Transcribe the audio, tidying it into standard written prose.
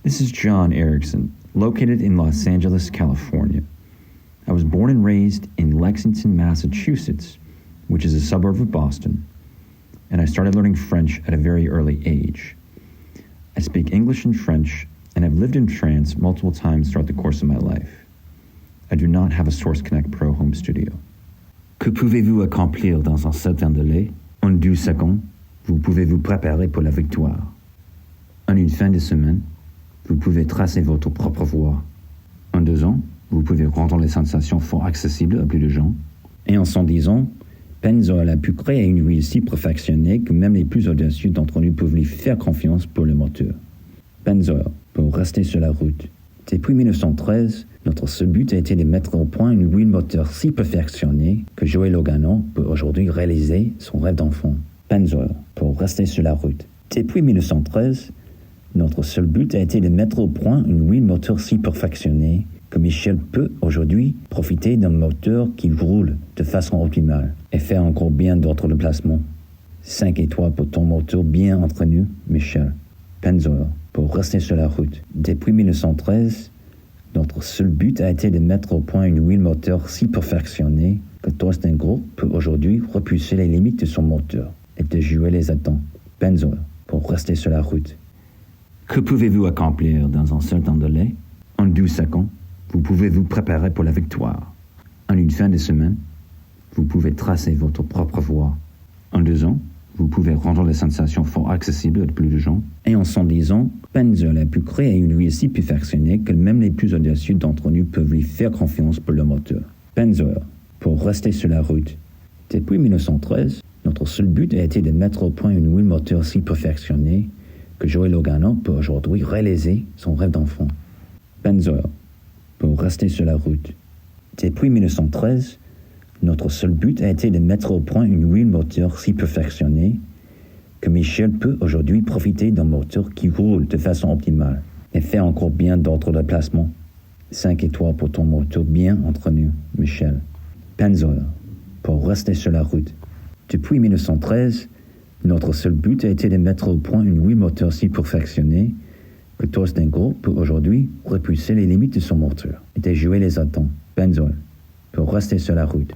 This is John Erickson, located in Los Angeles, California. I was born and raised in Lexington, Massachusetts, which is a suburb of Boston, and I started learning French at a very early age. I speak English and French and have lived in France multiple times throughout the course of my life. I do not have a Source Connect Pro home studio. Que pouvez-vous accomplir dans un certain délai? En 2 secondes, vous pouvez vous préparer pour la victoire. En une fin de semaine, vous pouvez tracer votre propre voie. En 2 ans, vous pouvez rendre les sensations fort accessibles à plus de gens. Et en 110 ans, Pennzoil a pu créer une huile si perfectionnée que même les plus audacieux d'entre nous peuvent lui faire confiance pour le moteur. Pennzoil, pour rester sur la route. Depuis 1913, notre seul but a été de mettre au point une huile moteur si perfectionnée que Joey Logano peut aujourd'hui réaliser son rêve d'enfant. Pennzoil, pour rester sur la route. Depuis 1913, notre seul but a été de mettre au point une huile moteur si perfectionnée que Michel peut aujourd'hui profiter d'un moteur qui roule de façon optimale et faire encore bien d'autres déplacements. 5 étoiles pour ton moteur bien entretenu, Michel. Pennzoil, pour rester sur la route. Depuis 1913, notre seul but a été de mettre au point une huile moteur si perfectionnée que Thorsten Gros peut aujourd'hui repousser les limites de son moteur et de jouer les attentes. Pennzoil, pour rester sur la route. Que pouvez-vous accomplir dans un certain délai? En 2 secondes, vous pouvez vous préparer pour la victoire. En une fin de semaine, vous pouvez tracer votre propre voie. En 2 ans, vous pouvez rendre les sensations fort accessibles à plus de gens. Et en 110 ans, Pennzoil a pu créer une huile si perfectionnée que même les plus audacieux d'entre nous peuvent lui faire confiance pour le moteur. Pennzoil, pour rester sur la route. Depuis 1913, notre seul but a été de mettre au point une huile moteur si perfectionnée que Joey Logano peut aujourd'hui réaliser son rêve d'enfant. Pennzoil, pour rester sur la route. Depuis 1913, notre seul but a été de mettre au point une huile moteur si perfectionnée que Michel peut aujourd'hui profiter d'un moteur qui roule de façon optimale et faire encore bien d'autres déplacements. 5 étoiles pour ton moteur bien entretenu, Michel. Pennzoil, pour rester sur la route. Depuis 1913, notre seul but a été de mettre au point une huile moteur si perfectionnée que Thorsten Gros peut aujourd'hui repousser les limites de son moteur et de jouer les attentes. Pennzoil, pour rester sur la route.